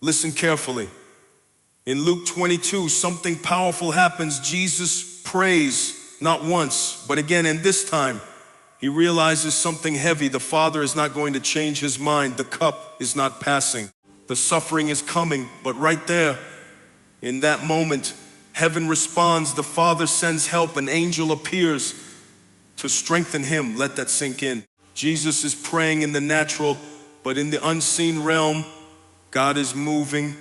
Listen carefully. In Luke 22, something powerful happens. Jesus prays not once, but again, and this time, he realizes something heavy. The Father is not going to change his mind. The cup is not passing. The suffering is coming, but right there, in that moment, heaven responds. The Father sends help. An angel appears to strengthen him. Let that sink in. Jesus is praying in the natural, but in the unseen realm, God is moving.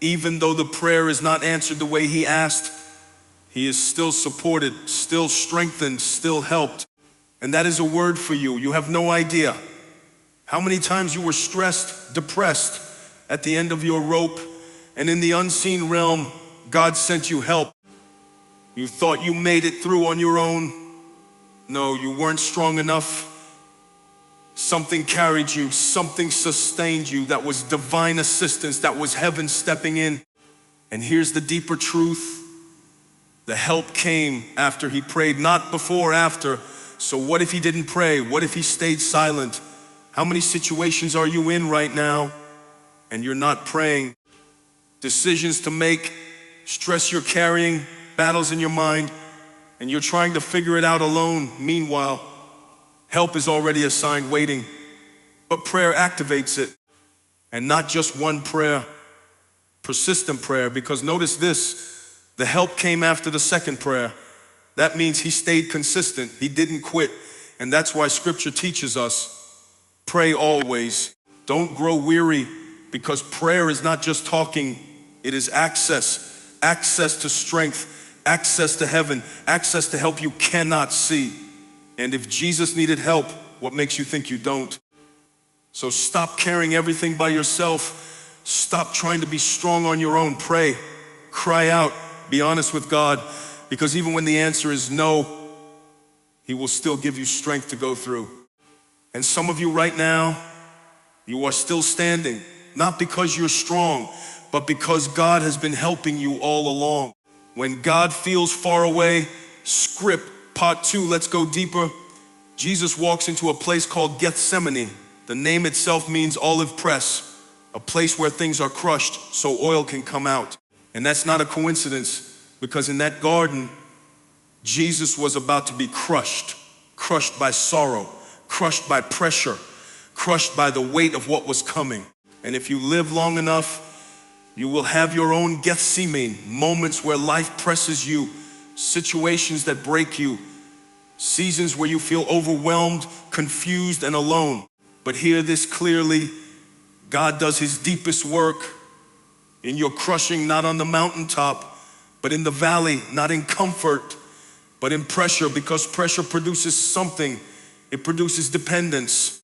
Even though the prayer is not answered the way he asked, he is still supported, still strengthened, still helped. And that is a word for you. You have no idea how many times you were stressed, depressed at the end of your rope, and in the unseen realm, God sent you help. You thought you made it through on your own. No, you weren't strong enough. Something carried you, something sustained you. That was divine assistance, that was heaven stepping in. And here's the deeper truth. The help came after he prayed, not before or after. So what if he didn't pray? What if he stayed silent? How many situations are you in right now and you're not praying? Decisions to make, stress you're carrying, battles in your mind, and you're trying to figure it out alone. Meanwhile, help is already assigned, waiting. But prayer activates it. And not just one prayer, persistent prayer, because notice this, the help came after the second prayer. That means he stayed consistent. He didn't quit. And that's why scripture teaches us, pray always. Don't grow weary, because prayer is not just talking, it is access. Access to strength, access to heaven, access to help you cannot see. And if Jesus needed help, what makes you think you don't? So stop carrying everything by yourself. Stop trying to be strong on your own. Pray, cry out, be honest with God. Because even when the answer is no, he will still give you strength to go through. And some of you right now, you are still standing, not because you're strong, but because God has been helping you all along. When God feels far away, script, part 2, let's go deeper. Jesus walks into a place called Gethsemane. The name itself means olive press, a place where things are crushed so oil can come out. And that's not a coincidence. Because in that garden, Jesus was about to be crushed by sorrow, crushed by pressure, crushed by the weight of what was coming. And if you live long enough, you will have your own Gethsemane, moments where life presses you, situations that break you, seasons where you feel overwhelmed, confused, and alone. But hear this clearly, God does his deepest work in your crushing, not on the mountaintop, but in the valley, not in comfort, but in pressure, because pressure produces something. It produces dependence.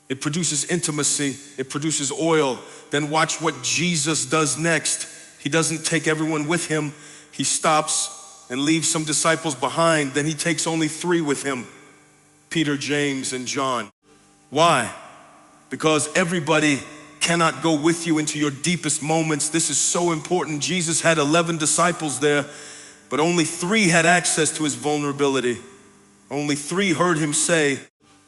It produces intimacy. It produces oil. Then watch what Jesus does next. He doesn't take everyone with him. He stops and leaves some disciples behind. Then he takes only 3 with him, Peter, James, and John. Why? Because everybody cannot go with you into your deepest moments. This is so important. Jesus had 11 disciples there, but only 3 had access to his vulnerability. Only 3 heard him say,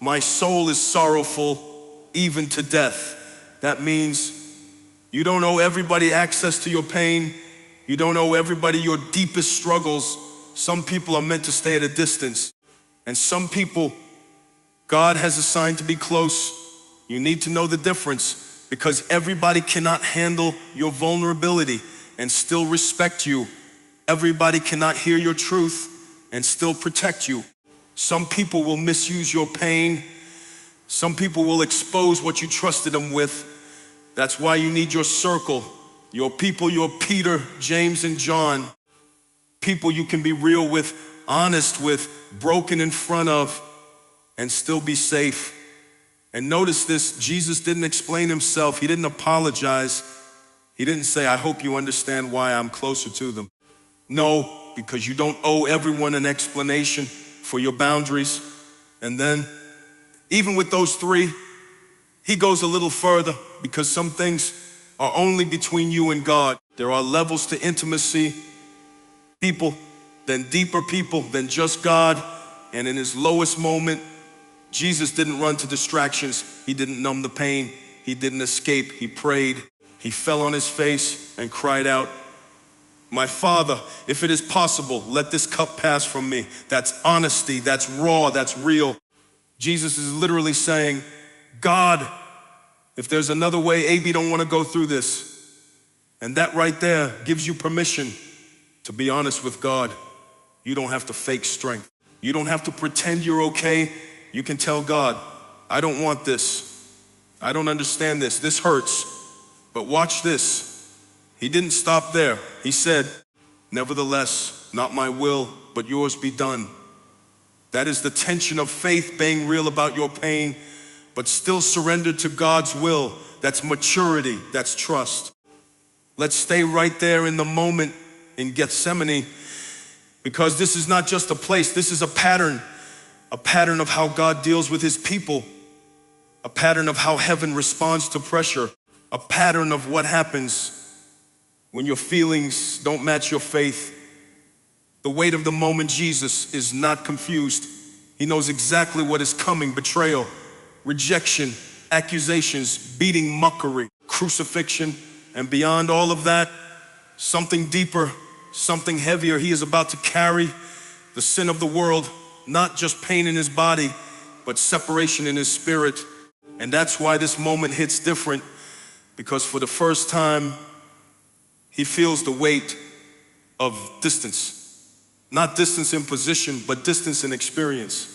"My soul is sorrowful, even to death." That means you don't owe everybody access to your pain. You don't owe everybody your deepest struggles. Some people are meant to stay at a distance. And some people God has assigned to be close. You need to know the difference. Because everybody cannot handle your vulnerability and still respect you. Everybody cannot hear your truth and still protect you. Some people will misuse your pain. Some people will expose what you trusted them with. That's why you need your circle, your people, your Peter, James, and John. People you can be real with, honest with, broken in front of, and still be safe. And notice this, Jesus didn't explain himself. He didn't apologize. He didn't say, "I hope you understand why I'm closer to them." No, because you don't owe everyone an explanation for your boundaries. And then, even with those 3, he goes a little further, because some things are only between you and God. There are levels to intimacy, people, then deeper people, than just God. And in his lowest moment, Jesus didn't run to distractions. He didn't numb the pain. He didn't escape. He prayed. He fell on his face and cried out, "My Father, if it is possible, let this cup pass from me." That's honesty, that's raw, that's real. Jesus is literally saying, God, if there's another way, AB don't want to go through this. And that right there gives you permission to be honest with God. You don't have to fake strength. You don't have to pretend you're okay. You can tell God, I don't want this. I don't understand this. This hurts. But watch this. He didn't stop there. He said, nevertheless, not my will, but yours be done. That is the tension of faith, being real about your pain, but still surrendered to God's will. That's maturity. That's trust. Let's stay right there in the moment in Gethsemane, because this is not just a place. This is a pattern of how God deals with his people, a pattern of how heaven responds to pressure, a pattern of what happens when your feelings don't match your faith. The weight of the moment, Jesus is not confused. He knows exactly what is coming: betrayal, rejection, accusations, beating, mockery, crucifixion, and beyond all of that, something deeper, something heavier. He is about to carry the sin of the world, not just pain in his body, but separation in his spirit. And that's why this moment hits different, because for the first time, he feels the weight of distance. Not distance in position, but distance in experience.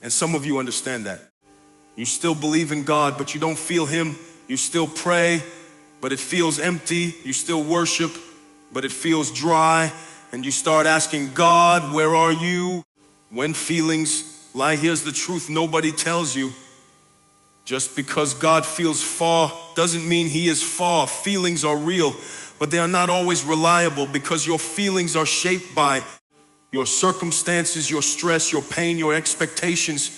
And some of you understand that. You still believe in God, but you don't feel him. You still pray, but it feels empty. You still worship, but it feels dry. And you start asking God, where are you? When feelings lie, here's the truth nobody tells you. Just because God feels far doesn't mean he is far. Feelings are real, but they are not always reliable, because your feelings are shaped by your circumstances, your stress, your pain, your expectations.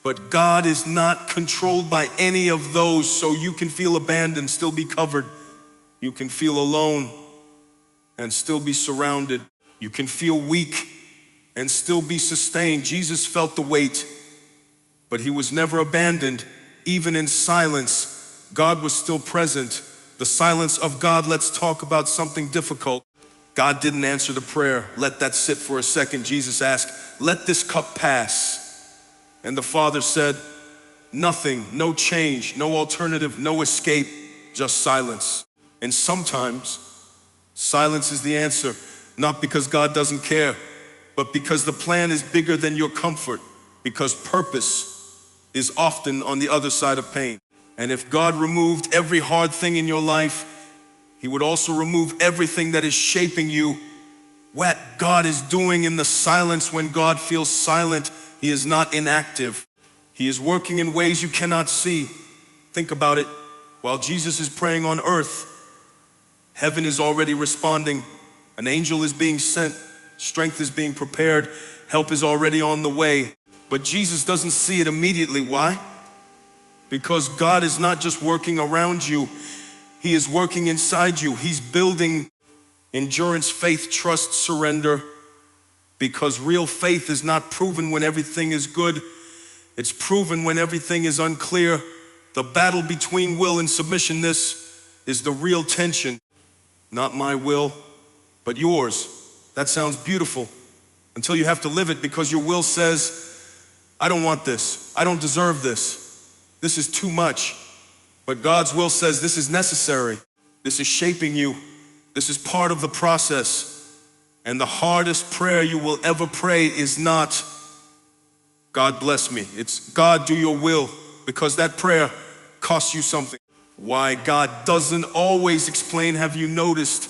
But God is not controlled by any of those, so you can feel abandoned, still be covered. You can feel alone and still be surrounded. You can feel weak and still be sustained. Jesus felt the weight, but he was never abandoned. Even in silence, God was still present. The silence of God. Let's talk about something difficult. God didn't answer the prayer. Let that sit for a second. Jesus asked, let this cup pass. And the Father said, nothing, no change, no alternative, no escape, just silence. And sometimes silence is the answer, not because God doesn't care, but because the plan is bigger than your comfort, because purpose is often on the other side of pain. And if God removed every hard thing in your life, he would also remove everything that is shaping you. What God is doing in the silence, when God feels silent, he is not inactive. He is working in ways you cannot see. Think about it. While Jesus is praying on earth, heaven is already responding. An angel is being sent. Strength is being prepared. Help is already on the way. But Jesus doesn't see it immediately. Why? Because God is not just working around you. He is working inside you. He's building endurance, faith, trust, surrender. Because real faith is not proven when everything is good. It's proven when everything is unclear. The battle between will and submission, this is the real tension. Not my will, but yours. That sounds beautiful until you have to live it, because your will says, I don't want this. I don't deserve this. This is too much. But God's will says this is necessary. This is shaping you. This is part of the process. And the hardest prayer you will ever pray is not, God bless me. It's, God, do your will, because that prayer costs you something. Why God doesn't always explain, have you noticed?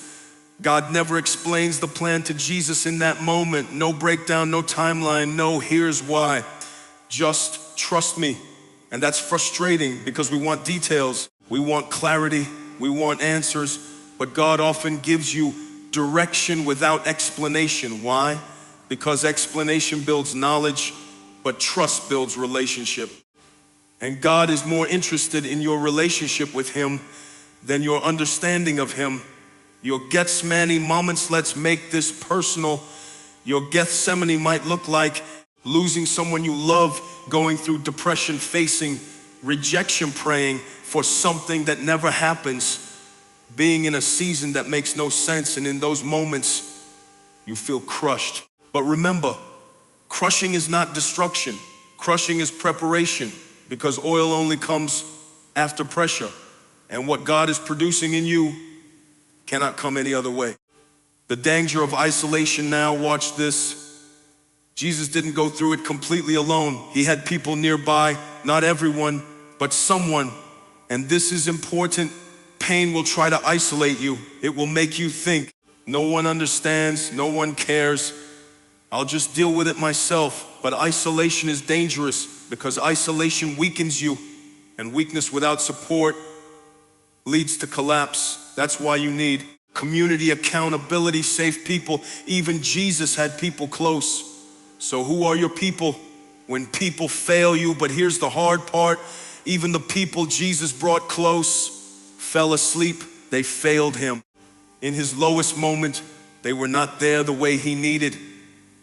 God never explains the plan to Jesus in that moment. No breakdown, no timeline, no here's why. Just trust me. And that's frustrating, because we want details, we want clarity, we want answers, but God often gives you direction without explanation. Why? Because explanation builds knowledge, but trust builds relationship. And God is more interested in your relationship with him than your understanding of him. Your Gethsemane moments, let's make this personal. Your Gethsemane might look like losing someone you love, going through depression, facing rejection, praying for something that never happens. being in a season that makes no sense, and in those moments, you feel crushed. But remember, crushing is not destruction. Crushing is preparation, because oil only comes after pressure. And what God is producing in you cannot come any other way. The danger of isolation now, watch this. Jesus didn't go through it completely alone. He had people nearby, not everyone, but someone. And this is important. Pain will try to isolate you. It will make you think, no one understands, no one cares. I'll just deal with it myself. But isolation is dangerous, because isolation weakens you, and weakness without support leads to collapse. That's why you need community, accountability, safe people. Even Jesus had people close. So who are your people when people fail you? But here's the hard part. Even the people Jesus brought close fell asleep. They failed him. In his lowest moment, they were not there the way he needed.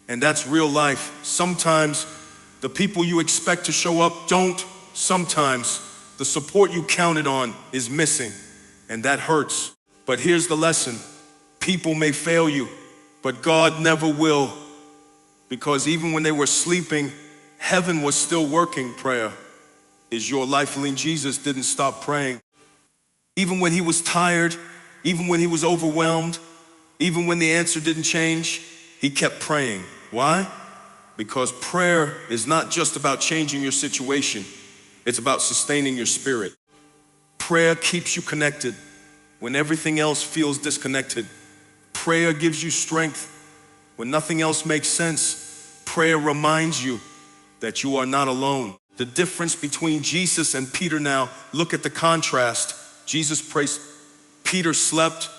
And that's real life. Sometimes the people you expect to show up don't. Sometimes the support you counted on is missing, and that hurts. But here's the lesson. People may fail you, but God never will. Because even when they were sleeping, heaven was still working. Prayer is your lifeline. Jesus didn't stop praying. Even when he was tired, even when he was overwhelmed, even when the answer didn't change, he kept praying. Why? Because prayer is not just about changing your situation. It's about sustaining your spirit. Prayer keeps you connected when everything else feels disconnected. Prayer gives you strength when nothing else makes sense. Prayer reminds you that you are not alone. The difference between Jesus and Peter now, look at the contrast. Jesus prayed, Peter slept.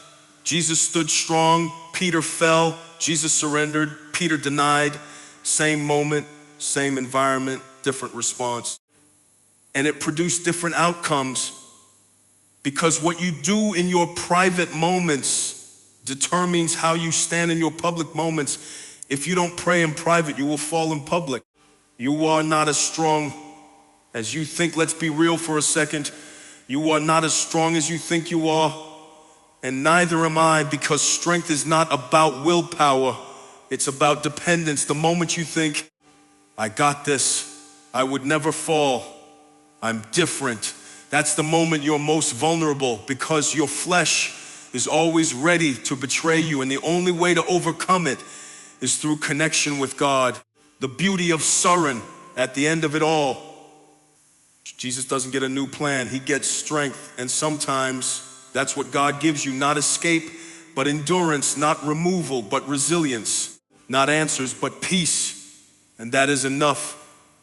Jesus stood strong. Peter fell. Jesus surrendered. Peter denied. Same moment, same environment, different response. And it produced different outcomes, because what you do in your private moments determines how you stand in your public moments. If you don't pray in private, you will fall in public. You are not as strong as you think. Let's be real for a second. You are not as strong as you think you are, and neither am I, because strength is not about willpower. It's about dependence. The moment you think, I got this, I would never fall, I'm different, that's the moment you're most vulnerable, because your flesh is always ready to betray you, and the only way to overcome it is through connection with God. The beauty of Surin at the end of it all, Jesus doesn't get a new plan, he gets strength. And sometimes that's what God gives you, not escape, but endurance, not removal, but resilience, not answers, but peace. And that is enough.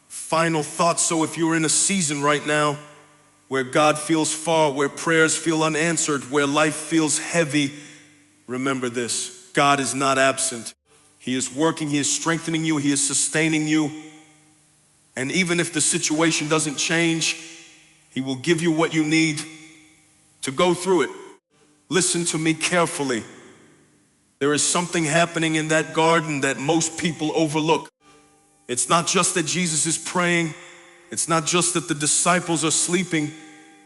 Final thought. So if you're in a season right now where God feels far, where prayers feel unanswered, where life feels heavy, remember this: God is not absent. He is working, he is strengthening you, he is sustaining you. And even if the situation doesn't change, he will give you what you need to go through it. Listen to me carefully. There is something happening in that garden that most people overlook. It's not just that Jesus is praying. It's not just that the disciples are sleeping.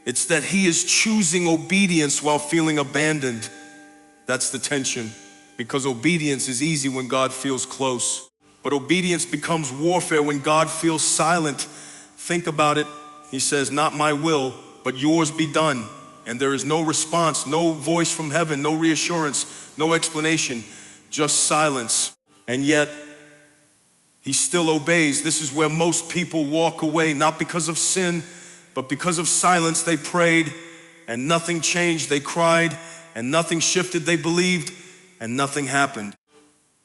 It's that he is choosing obedience while feeling abandoned. That's the tension, because obedience is easy when God feels close. But obedience becomes warfare when God feels silent. Think about it. He says, not my will, but yours be done. And there is no response, no voice from heaven, no reassurance, no explanation, just silence. And yet, he still obeys. This is where most people walk away, not because of sin, but because of silence. They prayed and nothing changed. They cried and nothing shifted. They believed and nothing happened.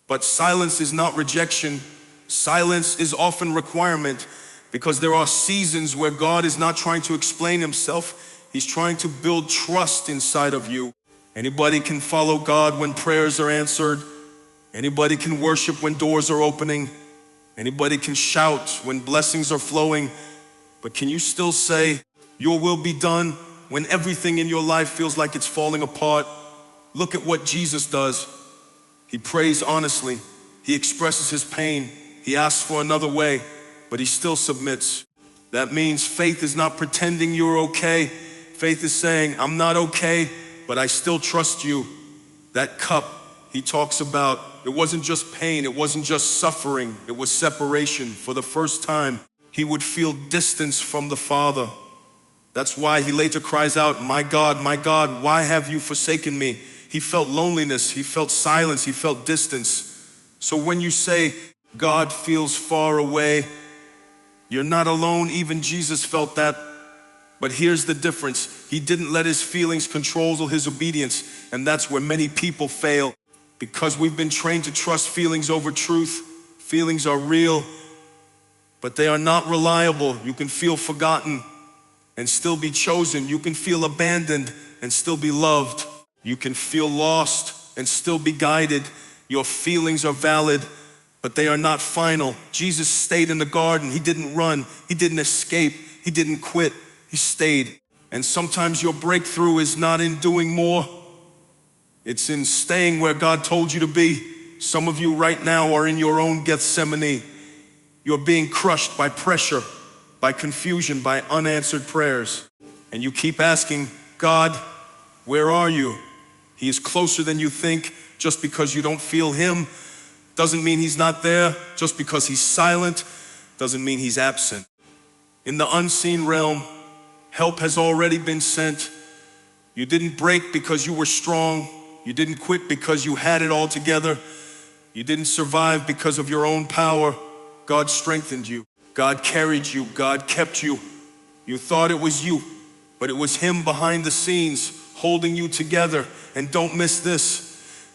But silence is not rejection. Silence is often requirement, because there are seasons where God is not trying to explain himself. He's trying to build trust inside of you. Anybody can follow God when prayers are answered. Anybody can worship when doors are opening. Anybody can shout when blessings are flowing. But can you still say, your will be done, when everything in your life feels like it's falling apart? Look at what Jesus does. He prays honestly. He expresses his pain. He asks for another way, but he still submits. That means faith is not pretending you're okay. Faith is saying, I'm not okay, but I still trust you. That cup he talks about, it wasn't just pain, it wasn't just suffering, it was separation. For the first time, he would feel distance from the Father. That's why he later cries out, my God, why have you forsaken me? He felt loneliness, he felt silence, he felt distance. So when you say, God feels far away, you're not alone. Even Jesus felt that. But here's the difference. He didn't let his feelings control his obedience. And that's where many people fail. Because we've been trained to trust feelings over truth. Feelings are real, but they are not reliable. You can feel forgotten and still be chosen. You can feel abandoned and still be loved. You can feel lost and still be guided. Your feelings are valid, but they are not final. Jesus stayed in the garden. He didn't run. He didn't escape. He didn't quit. He stayed. And sometimes your breakthrough is not in doing more. It's in staying where God told you to be. Some of you right now are in your own Gethsemane. You're being crushed by pressure, by confusion, by unanswered prayers. And you keep asking, God, where are you? He is closer than you think. Just because you don't feel him doesn't mean he's not there. Just because he's silent doesn't mean he's absent. In the unseen realm, help has already been sent. You didn't break because you were strong. You didn't quit because you had it all together. You didn't survive because of your own power. God strengthened you. God carried you. God kept you. You thought it was you, but it was him behind the scenes holding you together. And don't miss this.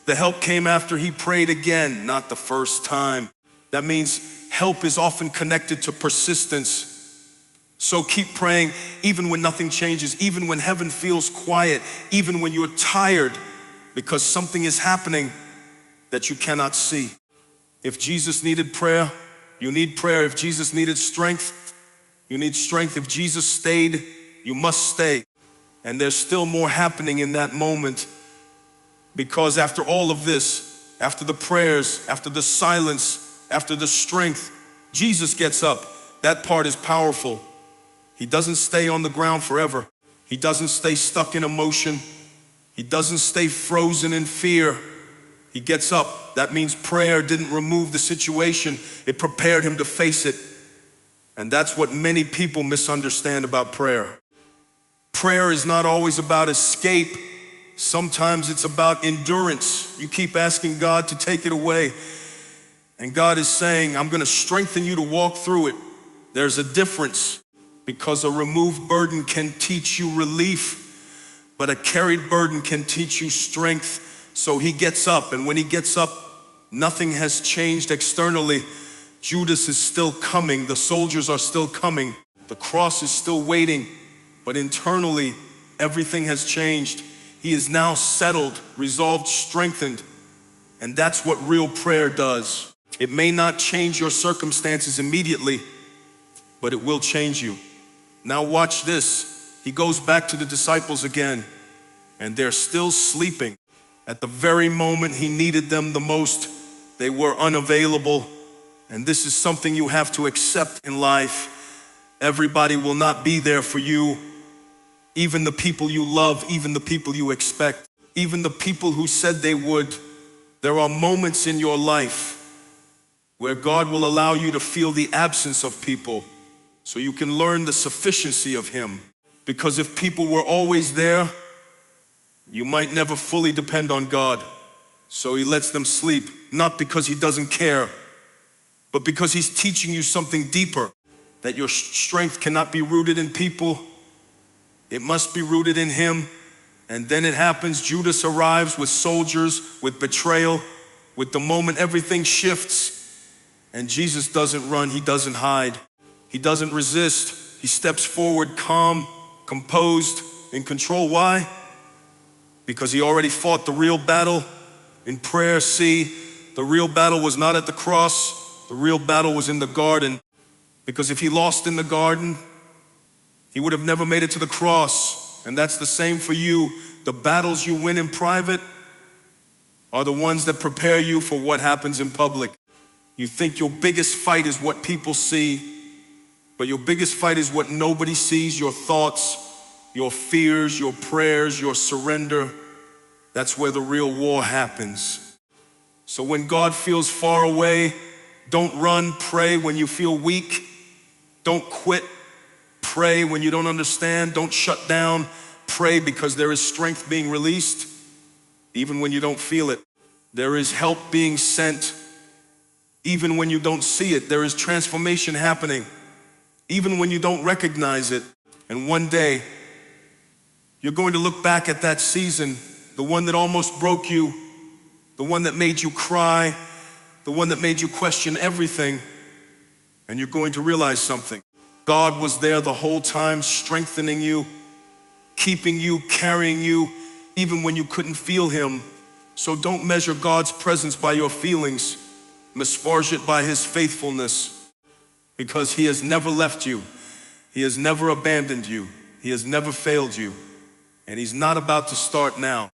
The help came after he prayed again, not the first time. That means help is often connected to persistence. So keep praying even when nothing changes, even when heaven feels quiet, even when you're tired, because something is happening that you cannot see. If Jesus needed prayer, you need prayer. If Jesus needed strength, you need strength. If Jesus stayed, you must stay. And there's still more happening in that moment, because after all of this, after the prayers, after the silence, after the strength, Jesus gets up. That part is powerful. He doesn't stay on the ground forever. He doesn't stay stuck in emotion. He doesn't stay frozen in fear. He gets up. That means prayer didn't remove the situation. It prepared him to face it. And that's what many people misunderstand about prayer. Prayer is not always about escape. Sometimes it's about endurance. You keep asking God to take it away. And God is saying, I'm going to strengthen you to walk through it. There's a difference, because a removed burden can teach you relief, but a carried burden can teach you strength. So he gets up, and when he gets up, nothing has changed externally. Judas is still coming. The soldiers are still coming. The cross is still waiting, but internally, everything has changed. He is now settled, resolved, strengthened. And that's what real prayer does. It may not change your circumstances immediately, but it will change you. Now watch this. He goes back to the disciples again, and they're still sleeping. At the very moment he needed them the most, they were unavailable. And this is something you have to accept in life. Everybody will not be there for you. Even the people you love, even the people you expect, even the people who said they would. There are moments in your life where God will allow you to feel the absence of people so you can learn the sufficiency of him. Because if people were always there, you might never fully depend on God. So he lets them sleep, not because he doesn't care, but because he's teaching you something deeper, that your strength cannot be rooted in people. It must be rooted in him. And then it happens. Judas arrives with soldiers, with betrayal, with the moment everything shifts. And Jesus doesn't run, he doesn't hide. He doesn't resist. He steps forward calm, composed, in control. Why? Because he already fought the real battle in prayer. See, the real battle was not at the cross. The real battle was in the garden. Because if he lost in the garden, he would have never made it to the cross. And that's the same for you. The battles you win in private are the ones that prepare you for what happens in public. You think your biggest fight is what people see, but your biggest fight is what nobody sees: your thoughts, your fears, your prayers, your surrender. That's where the real war happens. So when God feels far away, don't run, pray when you feel weak. Don't quit, pray when you don't understand. Don't shut down, pray because there is strength being released, even when you don't feel it. There is help being sent, even when you don't see it. There is transformation happening, even when you don't recognize it. And one day, you're going to look back at that season, the one that almost broke you, the one that made you cry, the one that made you question everything, and you're going to realize something. God was there the whole time, strengthening you, keeping you, carrying you, even when you couldn't feel him. So don't measure God's presence by your feelings, misfarge it by his faithfulness, because he has never left you. He has never abandoned you. He has never failed you. And he's not about to start now.